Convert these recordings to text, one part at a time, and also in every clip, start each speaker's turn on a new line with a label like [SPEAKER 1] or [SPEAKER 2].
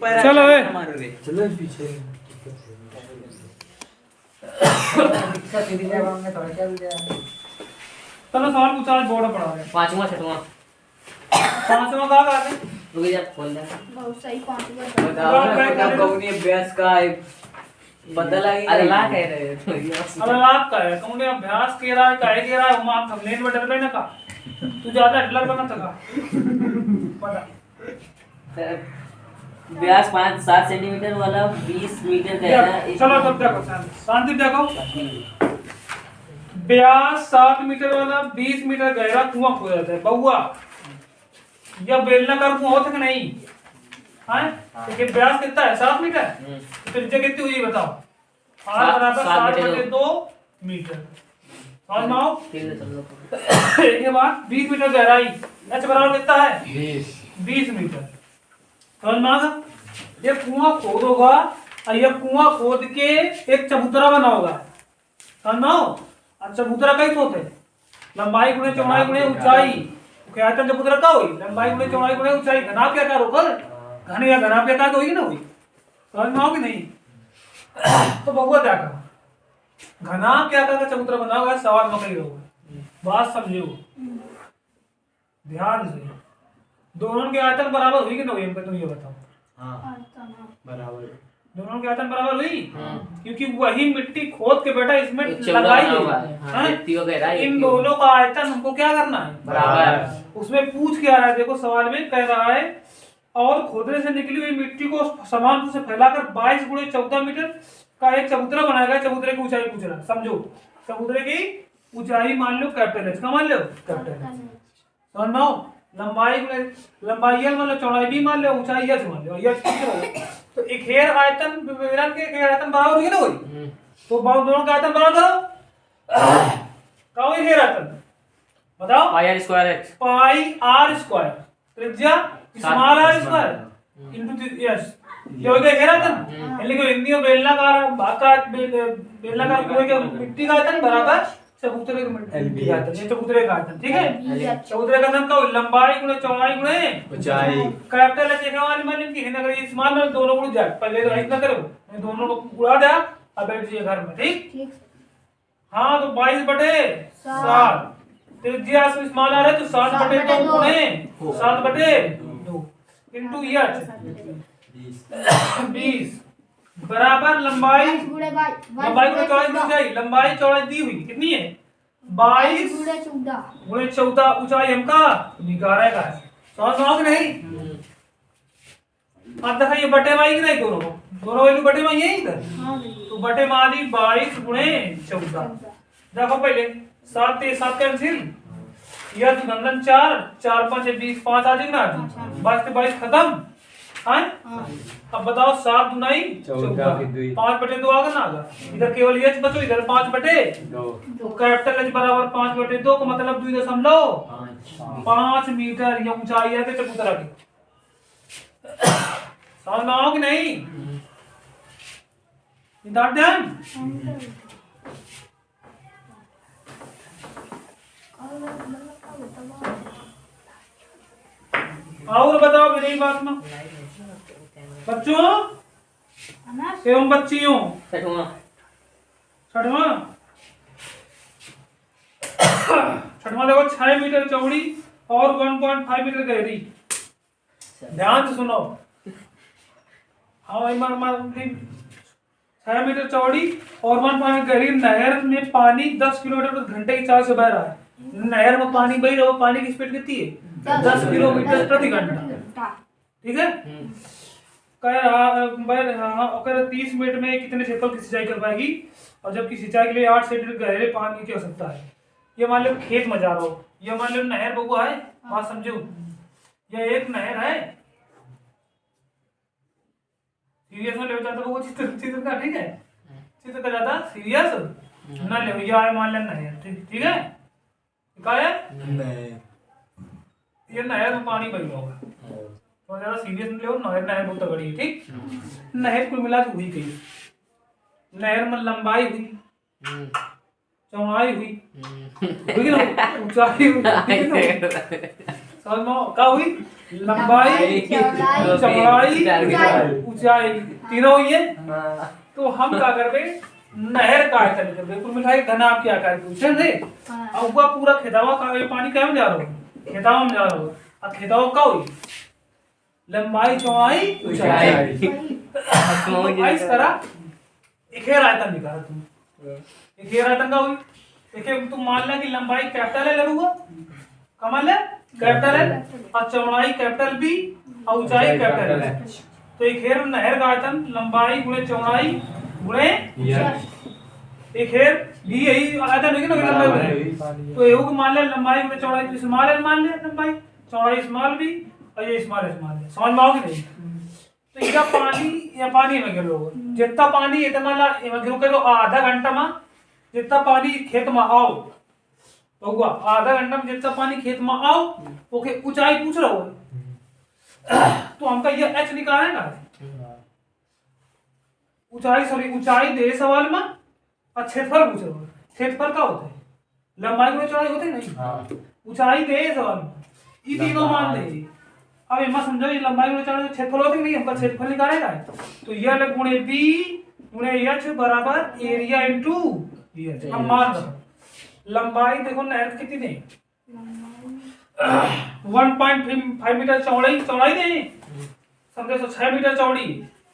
[SPEAKER 1] चलो
[SPEAKER 2] चलो पीछे
[SPEAKER 1] चलो सवाल पूछा आज बोर्ड पढ़ा रहे
[SPEAKER 3] पांचवा छठवां
[SPEAKER 1] पांचवा कहाँ का है
[SPEAKER 3] रुक जा खोल दे
[SPEAKER 4] बहुत सही पांचवा
[SPEAKER 3] बताओ ना कौन ये अभ्यास का है बदला ही अरे ला कह रहे हो
[SPEAKER 1] अब लाभ का है कौन अभ्यास के रहा है काहे के रहा है हम आप थंबनेल में डर गए ना का तू ज्यादा हिटलर बना था बता
[SPEAKER 3] व्यास 5-7 सेंटीमीटर वाला 20 मीटर का है ना
[SPEAKER 1] चलो तब देखो शांति देखो व्यास 7 मीटर वाला 20 मीटर गहरा कुआं खोदा जाता है बउआ या बेलनाकार कुआं होता है कि नहीं हाँ देखिए व्यास कितना है 7 मीटर तो त्रिज्या कितनी हुई बताओ r बराबर 7/2 मीटर समझ में आओ एक बात 20 मीटर गहराई h बराबर कितना है 20 मीटर समझ में आ गया ये कुआं खोदोगा और ये कुआं खोद के एक चबूतरा बना होगा समझ में आओ और चबूतरा कई होते लंबाई गुणे चौड़ाई गुणे ऊंचाई क्या आता चबूतरा का हुई लंबाई गुणे चौड़ाई गुणे ऊंचाई घनाभ क्या आकार होकर घने या घनाभ क्या आकार होगी ना हुई समझ में आओ कि नहीं तो बबुआ क्या कहा घनाभ क्या आकार का चबूतरा बना होगा सवाल में कही होगा बात समझो ध्यान से दोनों के आयतन बराबर हुई कि नहीं हुई हमको तुम ये बताओ
[SPEAKER 2] हाँ बराबर
[SPEAKER 1] दोनों के आयतन बराबर हुई क्योंकि वही मिट्टी खोद के बेटा इसमें लगाई गई इन दोनों का आयतन हमको क्या करना है
[SPEAKER 3] बराबर
[SPEAKER 1] उसमें पूछ के आ रहा है देखो सवाल में कह रहा है और खोदने से निकली हुई मिट्टी को समान रूप से फैलाकर 22 गुणे 14 मीटर का एक चबूतरा बनाएगा चबूतरे की ऊंचाई पूछ रहा है समझो चबूतरे की ऊंचाई मान लो कैपिटल एच का मान लो कैपिटल एच समझ में आओ लंबाई एल मान लो चौड़ाई भी मान लो ऊंचाई एच मान लो एच तो एक हेयर आयतन विवरण के हेयर आयतन बराबर हुई ना हुई तो दोनों का आयतन बराबर करो का हुई हेयर आयतन बताओ
[SPEAKER 3] pi r square h
[SPEAKER 1] pi r square त्रिज्या small r square into yes ये हो गया हेयर आयतन यानी कि हिंदी में बेलनाकार भाग बेलनाकार कुएं के मिट्टी का आयतन बराबर चबूतरे का मिट्टी का आयतन ये चबूतरे का आयतन ठीक है चबूतरे का आयतन का लंबाई गुणे चौड़ाई गुणे
[SPEAKER 2] ऊंचाई
[SPEAKER 1] कैपिटल एच का वाली मान की हिंदी अगर स्मॉल में दोनों गुण जाए पहले तो इतना करो दोनों को उड़ा दे अब बैठ जाइए घर में ठीक हाँ तो 22/7 त्रिज्या से स्मॉल आ रहा है तो 7/2 गुणे 7/2 इनटू एच 20 बराबर लंबाई गुणे चौड़ाई लंबाई चौड़ाई दी हुई कितनी है 22 गुणे 14 ऊंचाई हमका 11 का है समझ कि नहीं अब देखा ये बटे माई की नहीं दोनों वैल्यू बटे माई है इधर तो बटे मारी 22 गुणे 14 देखो पहले 7 से 7 कैंसिल या तो गंदन 4 5 20 5 आ जाएगा ना 22 से 22 खत्म हाँ अब बताओ 7 दुनाई 14 5/2 आगे ना आगा इधर केवल एच बचो इधर 5/2 तो कैपिटल एच बराबर 5/2 का मतलब 2.5 मीटर ये ऊंचाई है चबूतरा की समझ में आओ कि नहीं ध्यान और बताओ मेरी बात में बच्चों एवं बच्चियों छठवां देखो 6 मीटर चौड़ी और 1.5 मीटर गहरी ध्यान से सुनो हाँ भाई मार 6 मीटर चौड़ी और 1.5 गहरी नहर में पानी 10 किलोमीटर घंटे की चाल से बह रहा है नहर में पानी बह रहा है पानी की स्पीड कितनी है 10 किलोमीटर प्रति घंटा ठीक है कह रहा 30 मिनट में कितने क्षेत्रफल की सिंचाई कर पाएगी और जबकि सिंचाई के लिए 8 सेंटीमीटर गहरे पानी की आवश्यकता है ये मान लो खेत में जा रहा हो ये मान लो नहर बबुआ है बात समझो ये एक नहर है सीरियस में ले जाता वो चित्र का ठीक है चित्र का ज्यादा सीरियस ना ले ये आए मान लें नहर ठीक है क्या है ये नहर में पानी बह होगा तो ज्यादा सीरियस ले नहर बहुत तगड़ी है ठीक नहर कुल मिला के हुई कही नहर में लंबाई हुई चौड़ाई हुई ऊंचाई हुई समझ में क्या हुई? लंबाई, चौड़ाई, ऊंचाई तीनों हुई है। तो हम क्या करबे? नहर का आयतन करबे। कुल मिला के घना आपके आकार के पूछे थे। अब वो पूरा खेतवा का ये पानी क्या में जा रहा हो? खेतवा में जा रहा हो। अब खेतवा का हुई? लंबाई, चौड़ाई, ऊंचाई। तो इस तरह एक ही आयतन निकाला तुम। एक ही आयतन का हुई। देखिए तुम मान लिया कि लंबाई कैपिटल है लगूगा, कमल है कैपिटल है, और चौड़ाई कैपिटल बी और ऊंचाई कैपिटल है। तो एक हेर नहर का आयतन लंबाई गुणे चौड़ाई गुणे एक हेर भी यही आयतन होगी ना लंबाई। तो एहू को मान लिया लंबाई गुणे चौड़ाई तो स्मॉल है मान लिया लंबाई, चौड़ाई स्मॉल भी और ये स्मॉल है। समझ में आओगे नहीं? तो इधर पानी या पानी में गिरो जितना पानी इतना गिरो करो आधा घंटा में जितना पानी खेत में आओ तो हुआ आधा घंटा में जितना पानी खेत में आओ ओके ऊंचाई पूछ रहा हो। तो हमका ये एच निकालेगा ऊंचाई, सॉरी ऊंचाई दे सवाल में और क्षेत्रफल पूछ रहा हो। क्षेत्रफल क्या होता है? लंबाई गुणे चौड़ाई होते नहीं। ऊंचाई दे सवाल में ये तीनों मान दे। अब इमा समझो ये लंबाई गुणे चौड़ाई क्षेत्रफल होते नहीं, हमका क्षेत्रफल निकालेगा। तो यह लग गुणे बी गुणे एच बराबर एरिया इनटू एच। हम मान रहे लंबाई देखो नहर कितनी दे 1.5 मीटर चौड़ाई दे समझे। तो 6 मीटर चौड़ी,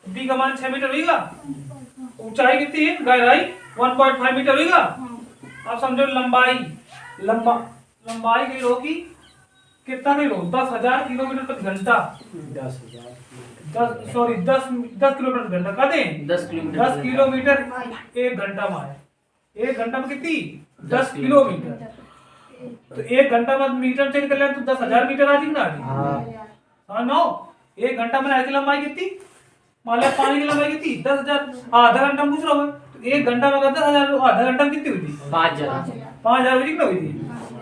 [SPEAKER 1] बी का मान 6 मीटर होगा। ऊंचाई कितनी है? गहराई 1.5 मीटर होगा। अब समझो लंबाई की होगी कितना किलो? 10,000 किलोमीटर प्रति घंटा। 10 किलोमीटर प्रति घंटा कहते हैं 10 किलोमीटर एक घंटा में है। एक घंटा में कितनी? 10 किलोमीटर। तो एक घंटा में मीटर चेंज कर ले तो 10,000 मीटर आ जाएगी ना। हाँ नो एक घंटा में नहर की लंबाई कितनी? मान लिया पानी की लंबाई कितनी? 10,000। आधा घंटा पूछ रहा हूँ तो एक घंटा में 10,000 आधा घंटा में कितनी हुई थी? 5,000 हुई थी।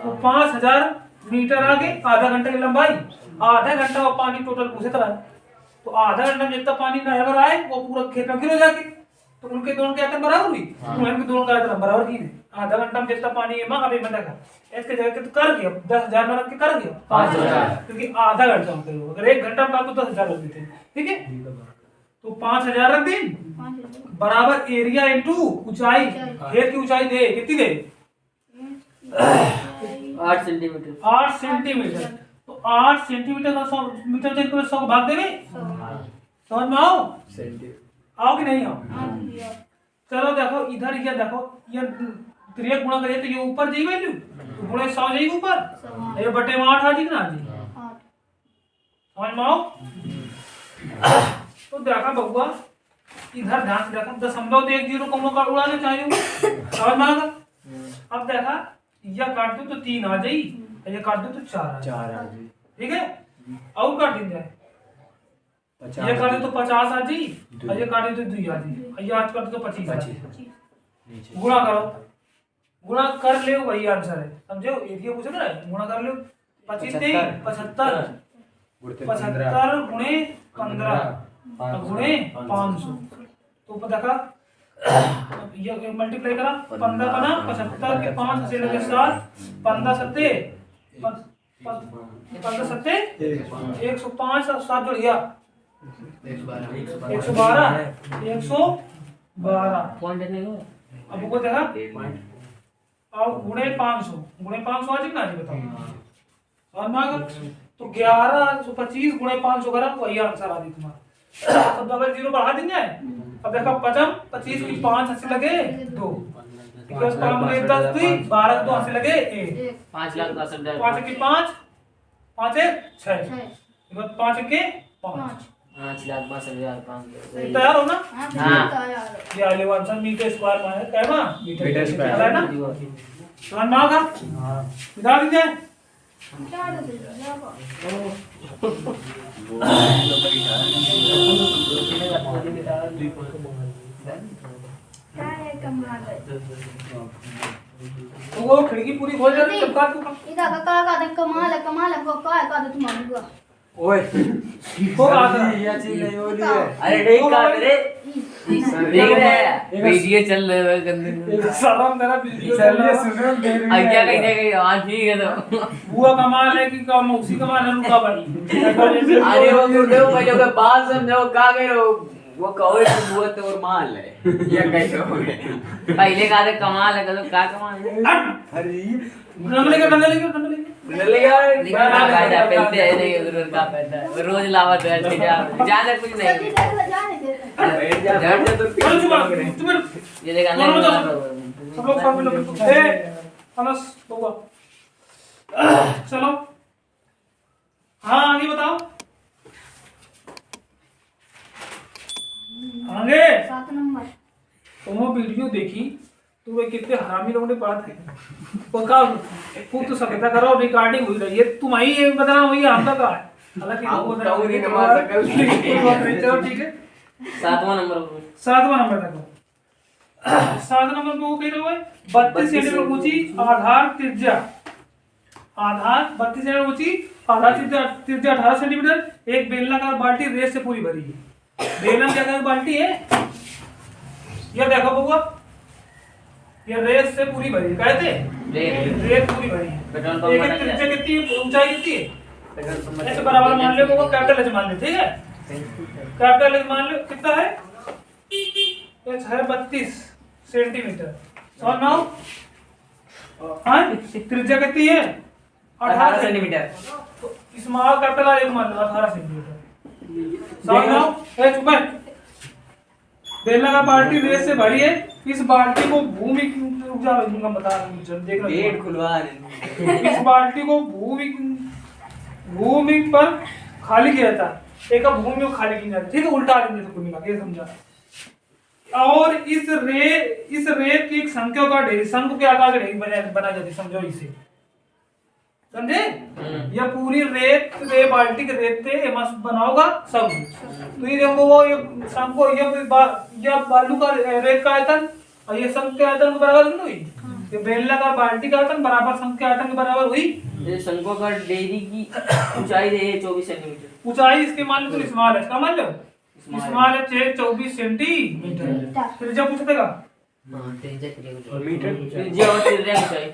[SPEAKER 1] तो 5,000 मीटर आगे आधा घंटे की लंबाई, आधा घंटा वो पानी टोटल पूछे था। तो आधा घंटा में जितना पानी नहर में आए वो पूरा खेत में गिर जाके तो उनके दोनों के आयतन बराबर हुई। उनके दोनों का आयतन बराबर की आधा घंटा में जितना पानी है अभी मैंने कहा इसके जगह तो कर दिया 10,000 में रख के कर दिया 5,000 क्योंकि आधा घंटा में अगर एक घंटा में तो 10,000 रख देते। ठीक है तो 5,000 रख दी बराबर एरिया इनटू ऊंचाई। खेत की ऊंचाई दे कितनी दे?
[SPEAKER 3] 8 सेंटीमीटर।
[SPEAKER 1] 8 सेंटीमीटर। तो 8 सेंटीमीटर का 100 मीटर चेंज करो 100 को भाग देवे। समझ में आओ कि नहीं आओ? चलो देखो इधर ये देखो ये त्रियक गुणा करिए तो ये ऊपर जाई वैल्यू तो गुणे 100 जाई ऊपर ये बटे में 8 आ जी ना जी। समझ में आओ? तो देखा बबुआ इधर ध्यान से देखा 0.10 कौन का उड़ाने चाहिए। समझ में आएगा? अब देखा यह काट दो तो 3 आ जाई ये काट दो तो 4 आ जाई। ठीक है और काट दिन जाए ये काट दो तो 50 आ जाई और ये काट दो तो 2 आ जाई ये आज काट दो तो 25 आ जाई। गुणा करो गुणा कर ले वही आंसर है समझो। ये पूछे ना गुणा कर लो 25 75 गुणे 15 गुणे 500 तो देखा ये मल्टीप्लाई करा 15 बना 75 के 5 से लगे 7 15 सत्ते 15 सत्ते 105 और 7 जोड़ दिया 112 अब को देखा और गुणे 500 आ जाएगा जी बताओ। और मांग तो 1125 गुणे 500 करा वही आंसर आ गया तुम्हारा। अब डबल जीरो बढ़ा देंगे। अब देखा 25 की 5 हंसी लगे 2 10 12 2 हंसी लगे 1 5 की 5 5 6 5 के 5 तैयार हो ना? ये आले आंसर मीटर स्क्वायर में है कहना मीटर स्क्वायर है ना। समझ में आएगा? बता दीजिए तो वो खिड़की पूरी खोल जाती है काट
[SPEAKER 4] इधर का कमाल है वो का है तुम्हारी
[SPEAKER 3] ओए
[SPEAKER 1] वो आ
[SPEAKER 3] ये चीज नहीं हो रही है। अरे नहीं काट रे देख रहे हैं वीडियो चल रहा है गंदे
[SPEAKER 1] साला मेरा वीडियो चल रहा है।
[SPEAKER 3] आज्ञा कहीं हाँ ठीक है तो
[SPEAKER 1] बुआ कमाल है कि कम उसी कमाल है उनका भाई।
[SPEAKER 3] अरे वो गुड्डे वो भाई लोग बात समझो का करो वो कहो कि बुआ तो और माल है ये कैसे हो गए पहले का तो कमाल है तो का कमाल है
[SPEAKER 2] अरे
[SPEAKER 1] डंडा लेके
[SPEAKER 3] ले यार कायदा पहनते हैं नहीं उधर का पहनता है रोज लावत है ज्यादा कुछ नहीं
[SPEAKER 4] सभी देख जाने दे
[SPEAKER 3] जड़ से तो
[SPEAKER 1] अरे चुप
[SPEAKER 3] ये देखा
[SPEAKER 1] दोनों
[SPEAKER 3] नहीं
[SPEAKER 1] सब लोग साथ में लोग ए अनस बुआ चलो हाँ आगे बताओ आगे
[SPEAKER 4] 7 नंबर
[SPEAKER 1] तुम वीडियो देखी तो वे कितने हरामी लोगों ने पढ़ा था पक्का खूब तो सकता करो रिकॉर्डिंग हुई रही है तुम आई ये बताना वही हम का है हालांकि वो
[SPEAKER 3] नहीं कमा सकते
[SPEAKER 1] चलो ठीक है
[SPEAKER 3] 7वां नंबर
[SPEAKER 1] 7वां नंबर तक 7 नंबर पे वो कह रहे हो 32 सेंटीमीटर ऊंची आधार त्रिज्या 32 सेंटीमीटर ऊंची आधार त्रिज्या 18 सेंटीमीटर एक बेलनाकार बाल्टी रेत से पूरी भरी है बेलन क्या कर बाल्टी है ये देखो बबुआ ये रेत से पूरी भरी है कहते रेत पूरी भरी है
[SPEAKER 3] पेट्रोल पंप
[SPEAKER 1] एक
[SPEAKER 3] बना
[SPEAKER 1] त्रिज्या कितनी है ऊंचाई कितनी है
[SPEAKER 3] पेट्रोल पंप
[SPEAKER 1] ऐसे बराबर मान लो बबुआ कैपिटल एच मान लो ठीक है कैपिटल एच मान लो कितना है एच है 32 सेंटीमीटर समझ में आओ हाँ त्रिज्या कितनी है
[SPEAKER 3] 18 सेंटीमीटर
[SPEAKER 1] स्मॉल कैपिटल आर एक मान लो 18 सेंटीमीटर समझ में आओ ए चुप है बेलनाकार बाल्टी रेत से भरी है इस बाल्टी को भूमि ऊर्जा दूंगा बता देख रहा
[SPEAKER 3] पेट खुलवा रहे
[SPEAKER 1] इस बाल्टी को भूमि पर खाली किया जाता है एक भूमि को खाली किया जाता है ठीक है उल्टा देंगे तो भूमि का ये समझा और इस रेत की एक संख्या का ढेर शंख के आकार का ढेर बना जाती है समझो इसे समझे यह पूरी रे बाल्टी के रेत पे मस्त बनाओगा सब तो ये देखो वो ये शंख को ये बालू का रेत का आयतन और ये शंख के आयतन के बराबर नहीं हुई ये बेलनाकार बाल्टी का आयतन बराबर शंख के आयतन के बराबर हुई
[SPEAKER 3] ये शंखों का डेयरी की ऊंचाई है 24 सेंटीमीटर
[SPEAKER 1] ऊंचाई इसके मान लो तो स्मॉल है इसका मान लो स्मॉल है 24 सेंटीमीटर फिर जब पूछ देगा
[SPEAKER 2] मीटर
[SPEAKER 3] त्रिज्या और त्रिज्या ऊंचाई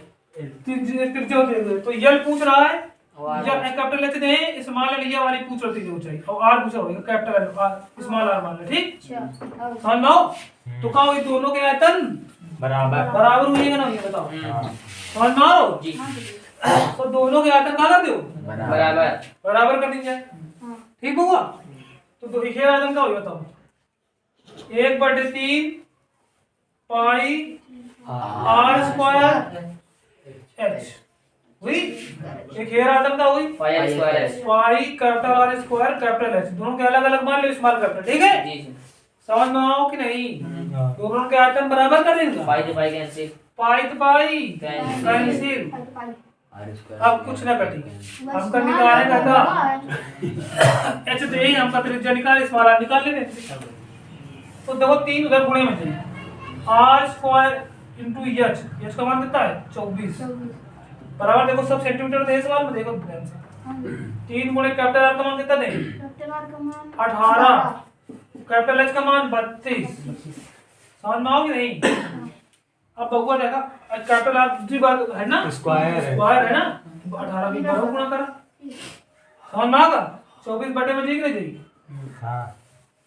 [SPEAKER 1] त्रिज्या तो यल पूछ रहा है या कैपिटल एच ने स्मॉल एल ये वाली पूछ रही थी ऊंचाई और आर पूछा होगा कैपिटल एल स्मॉल आर मान लो ठीक समझ लो तो कहा ये दोनों के आयतन बराबर हुएगा ना ये बताओ समझ लो
[SPEAKER 3] जी
[SPEAKER 1] तो दोनों के आयतन कहाँ कर दो
[SPEAKER 3] बराबर
[SPEAKER 1] कर दीजिए ठीक होगा तो दो एक आयतन का होगा बताओ 1/3 पाई आर स्क्वायर एच हुई एक हेयर आयतन का हुई
[SPEAKER 3] pi square
[SPEAKER 1] pi capital R square capital H दोनों के अलग अलग मान लो स्मॉल कैपिटल ठीक है
[SPEAKER 3] जी
[SPEAKER 1] समझ में आओ कि नहीं दोनों के आयतन बराबर कर देंगे
[SPEAKER 3] पाई तो पाई कैंसिल
[SPEAKER 1] पाई तो पाई
[SPEAKER 3] कैंसिल
[SPEAKER 1] कैंसिल अब कुछ ना कटी हमका निकालने का था एच दे ही हमका त्रिज्या निकाल स्मॉल आर निकाल लेंगे तो देखो 3 उधर गुणे में जाए आर स्क्वायर इनटू एच का मान कितना है 24 बराबर देखो सब सेंटीमीटर दे सवाल में देखो ध्यान से 3 गुणे कैपिटल आर का मान कितना दे 18 कैपिटल एच का मान 32 समझ में आओ कि नहीं अब बबुआ देखा कैपिटल आर दूसरी बार है ना
[SPEAKER 2] स्क्वायर
[SPEAKER 1] है ना 18 भी बारह गुणा करा समझ में आगा 24 बटे में जी नहीं
[SPEAKER 2] हां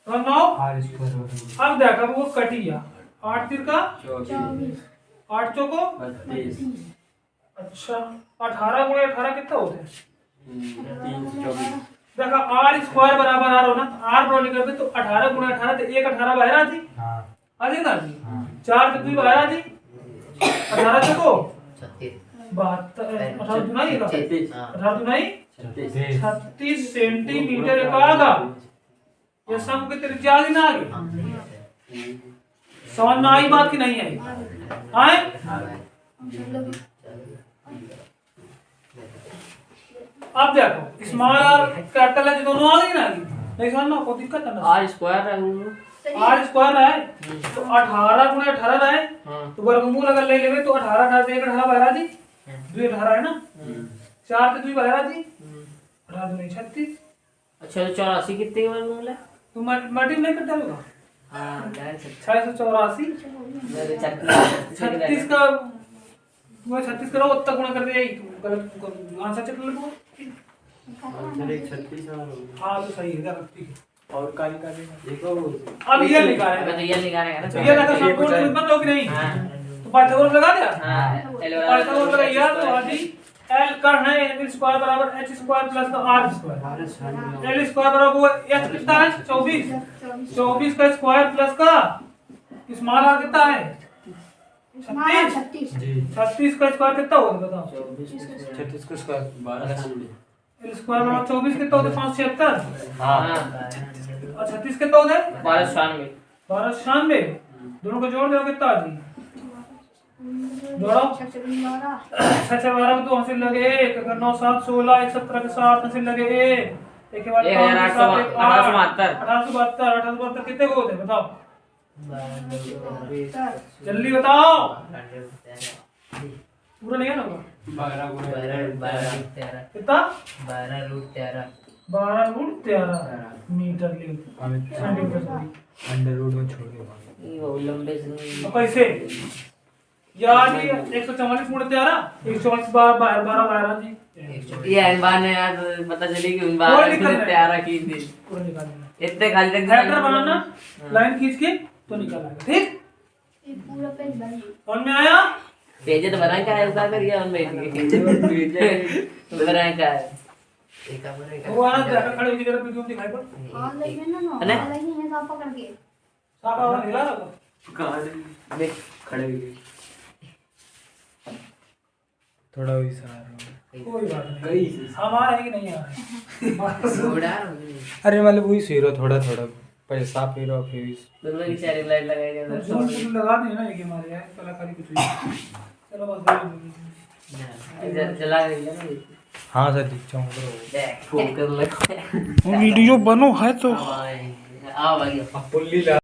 [SPEAKER 1] समझ में आओ
[SPEAKER 2] आर स्क्वायर
[SPEAKER 1] अब देखा वो कटिया 8 3 का 8 चौको
[SPEAKER 3] 32
[SPEAKER 1] अच्छा 18 गुणे 18 कितना होते हैं देखा आर स्क्वायर बराबर आर होना आर बराबर निकलते तो 18 गुणे 18 तो 1 18 बाहर आती
[SPEAKER 2] हां
[SPEAKER 1] आती ना जी 4 तो 2 बाहर आती 18 चौको 72 18 दुनाई का 18 दुनाई 36 सेंटीमीटर का आगा ये सब की त्रिज्या आगे ना आगे समझ में आई बात की नहीं आई आए अब देखो स्मॉल आर कैपिटल एच दोनों आ गई ना नहीं समझ में कोई दिक्कत है
[SPEAKER 3] आर स्क्वायर है वो
[SPEAKER 1] आर स्क्वायर है तो 18 गुणे 18 है तो वर्गमूल अगर ले लेवे तो 18 18 से 1 18 बाहर आ जी 2 18 है ना 4 से 2 बाहर आ जी 18 2 36
[SPEAKER 3] अच्छा तो 84 कितने का वर्गमूल है
[SPEAKER 1] तो मल्टीप्लाई कर डालोगा
[SPEAKER 3] हाँ डाल
[SPEAKER 1] 684
[SPEAKER 3] मेरे 36
[SPEAKER 1] का वो 36 करो उतना गुणा कर दे यही गलत आंसर चेक कर लो हाँ तो सही है ठीक है
[SPEAKER 2] और काली काली देखो
[SPEAKER 1] अब ये निकाले
[SPEAKER 3] अबे तो ये निकालेगा ना
[SPEAKER 1] तो ये लगा सब कोड बंद हो कि नहीं तो पाइथागोरस लगा दिया
[SPEAKER 3] हाँ
[SPEAKER 1] पाइथागोरस लगाइए तो आजी L करना है L स्क्वायर बराबर h square plus r square L square बराबर वो h कितना है 24 का स्क्वायर प्लस का स्मॉल r कितना है 36 36 का स्क्वायर कितना होगा बताओ
[SPEAKER 2] 36 का स्क्वायर 12
[SPEAKER 1] L स्क्वायर बराबर 24 कितना होता है 576
[SPEAKER 3] हाँ
[SPEAKER 1] और 36 कितना होता है
[SPEAKER 3] 1296
[SPEAKER 1] दोनों को जोड़ दो कितना आ जाएगी जोड़ो 612 को 2 हासिल लगे 1 9 7 16 1 17 के 7 हासिल लगे 1 के बाद 1872 कितने को होते हैं बताओ जल्दी बताओ पूरा नहीं है ना
[SPEAKER 3] 12
[SPEAKER 1] कितना
[SPEAKER 3] 12 √13
[SPEAKER 1] 12 मीटर ले सेंटीमीटर
[SPEAKER 2] अंडर रूट में छोड़ दे
[SPEAKER 3] ये वो लंबे से
[SPEAKER 1] तो कैसे यार ये 144 गुणा 13 144 12 12 जी
[SPEAKER 3] ये अनबान ने यार पता चली कि उन बार
[SPEAKER 1] कोई दिक्कत नहीं।
[SPEAKER 3] 13 की थी
[SPEAKER 1] पूरा निकाल देना
[SPEAKER 3] इतने खाली तक
[SPEAKER 1] फैक्टर बनाना लाइन खींच के तो निकाल आएगा ठीक
[SPEAKER 4] पूरा पेज बन
[SPEAKER 1] समझ में आया
[SPEAKER 3] पेज तो बना क्या है उतार कर ये हम बैठ के बना क्या है एक
[SPEAKER 1] वो आना जाकर खड़े होकर जरा वीडियो में दिखाई पड़
[SPEAKER 4] हां लेकिन ना
[SPEAKER 3] है ना?
[SPEAKER 4] लेकिन ये साफ पकड़ के
[SPEAKER 1] साफ आवाज निकला ना
[SPEAKER 3] कहां देख खड़े हुए
[SPEAKER 2] थोड़ा वैसा आ रहा
[SPEAKER 1] कोई बात नहीं हमारा है कि नहीं आ रहा है
[SPEAKER 3] थोड़ा
[SPEAKER 2] अरे मतलब वही सही रहा थोड़ा थोड़ा पैसा फिर और फिर
[SPEAKER 3] दोनों की सारी लाइट लगाई जाए
[SPEAKER 1] जोर से लगा दिए ना ये हमारे यार कलाकारी कुछ नहीं चलो बस
[SPEAKER 3] जला गई है ना
[SPEAKER 2] हाँ सर दिखा
[SPEAKER 3] देख फोन कर ले
[SPEAKER 1] वीडियो बनो है तो
[SPEAKER 3] आओ भाई
[SPEAKER 2] पुल्ली